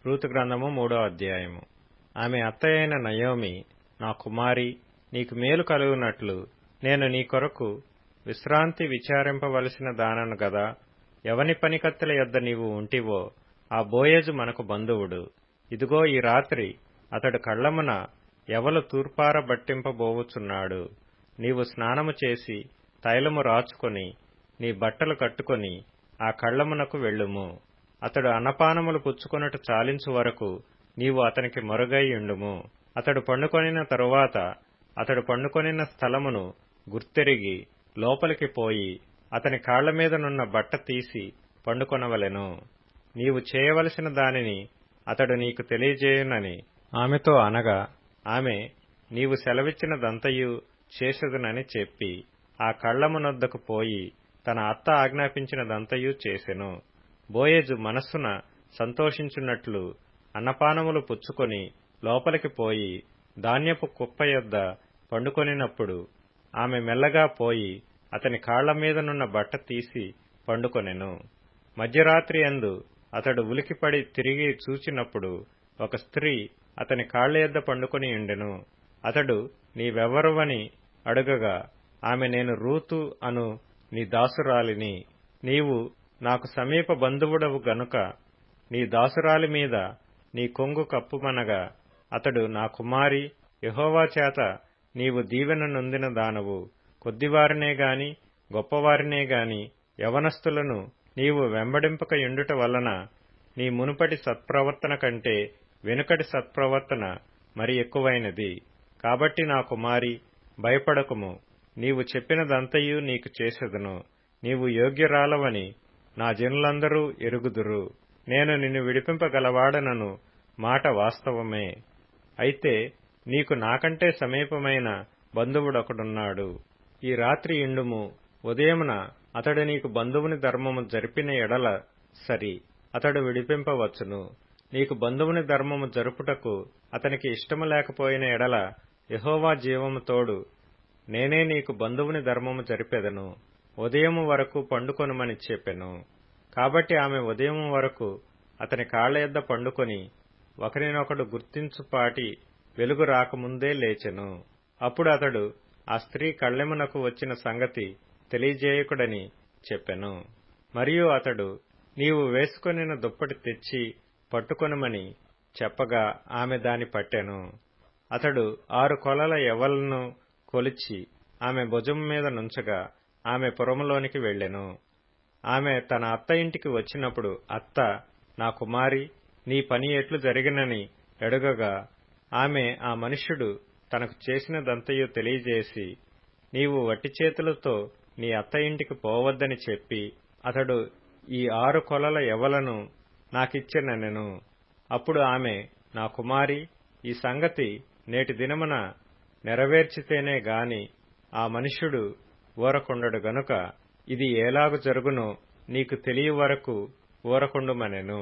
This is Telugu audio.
రూతు గ్రంథము 3వ అధ్యాయము. ఆమె అత్తయైన నయోమి, నా కుమారి, నీకు మేలు కలుగునట్లు నేను నీ కొరకు విశ్రాంతి విచారింపవలసిన దానను గదా. ఎవని పనికత్తెల యొద్ద నీవు ఉంటివో ఆ బోయజు మనకు బంధువుడు. ఇదిగో ఈ రాత్రి అతడు కళ్లమున ఎవలు తూర్పార బట్టింపబోవుచున్నాడు. నీవు స్నానము చేసి తైలము రాచుకొని నీ బట్టలు కట్టుకొని ఆ కళ్లమునకు వెళ్ళుము. అతడు అన్నపానములు పుచ్చుకొనుట చాలించు వరకు నీవు అతనికి మరుగై యుండుము. అతడు పండుకొనిన తరువాత అతడు పండుకొనిన స్థలమును గుర్తెరిగి లోపలికి పోయి అతని కాళ్లమీదనున్న బట్ట తీసి పండుకొనవలెను. నీవు చేయవలసిన దానిని అతడు నీకు తెలియజేయునని ఆమెతో అనగా, ఆమె నీవు సెలవిచ్చినదంతయు చేసెదనని చెప్పి ఆ కళ్లమునొద్దకు పోయి తన అత్త ఆజ్ఞాపించినదంతయు చేసెను. బోయజు మనస్సున సంతోషించున్నట్లు అన్నపానములు పుచ్చుకొని లోపలికి పోయి ధాన్యపు కుప్ప యొద్ద పండుకొనినప్పుడు ఆమె మెల్లగా పోయి అతని కాళ్లమీదనున్న బట్ట తీసి పండుకొనెను. మధ్యరాత్రి యందు అతడు ఉలికిపడి తిరిగి చూచినప్పుడు ఒక స్త్రీ అతని కాళ్ల యొద్ద పండుకొని ఉండెను. అతడు నీవెవరువని అడుగగా ఆమె, నేను రూతు అను నీ దాసురాలిని. నీవు నాకు సమీప బంధువుడవు గనుక నీ దాసురాలి మీద నీ కొంగు కప్పుమనగా, అతడు, నా కుమారి, యెహోవా చేత నీవు దీవెన నొందిన దానవు. కొద్దివారినే గాని గొప్పవారినే గాని యవనస్తులను నీవు వెంబడింపక యుండుట వలన నీ మునుపటి సత్ప్రవర్తన కంటే వెనుకటి సత్ప్రవర్తన మరి ఎక్కువైనది. కాబట్టి నా కుమారి, భయపడకుము. నీవు చెప్పినదంతయు నీకు చేసెదను. నీవు యోగ్యురాలవని నా జనులందరూ ఎరుగుదురు. నేను నిన్ను విడిపింపగలవాడనను మాట వాస్తవమే. అయితే నీకు నాకంటే సమీపమైన బంధువుడొకడున్నాడు. ఈ రాత్రి ఇండుము. ఉదయమున అతడు నీకు బంధువుని ధర్మము జరిపిన ఎడల సరి, అతడు విడిపింపవచ్చును. నీకు బంధువుని ధర్మము జరుపుటకు అతనికి ఇష్టము లేకపోయిన ఎడల యెహోవా జీవము తోడు నేనే నీకు బంధువుని ధర్మము జరిపెదను. ఉదయము వరకు పండుకొనుమని చెప్పెను. కాబట్టి ఆమె ఉదయము వరకు అతని కాళ్ల యొద్ద పండుకొని ఒకరినొకడు గుర్తించుపాటి వెలుగు రాకముందే లేచెను. అప్పుడు అతడు ఆ స్త్రీ కళ్ళెమునకు వచ్చిన సంగతి తెలియజేయకుడని చెప్పెను. మరియు అతడు, నీవు వేసుకొనిన దుప్పటి తెచ్చి పట్టుకొనుమని చెప్పగా ఆమె దాని పట్టెను. అతడు 6 కొలల యవ్వలను కొలిచి ఆమె భుజం మీద నుంచగా ఆమె పురములోనికి వెళ్ళెను. ఆమె తన అత్త ఇంటికి వచ్చినప్పుడు అత్త, నా కుమారి, నీ పని ఎట్లు జరిగినని అడుగగా ఆమె ఆ మనుష్యుడు తనకు చేసినదంతయు తెలియజేసి, నీవు వట్టి చేతులతో నీ అత్త ఇంటికి పోవద్దని చెప్పి అతడు ఈ 6 కొలల యవ్వలను నాకిచ్చెననెను. అప్పుడు ఆమె, నా కుమారి, ఈ సంగతి నేటి దినమున నెరవేర్చితేనే గాని ఆ మనుష్యుడు ఊరకుండడు గనుక ఇది ఏలాగు జరుగునో నీకు తెలియ వరకు ఊరకుండుమనెను.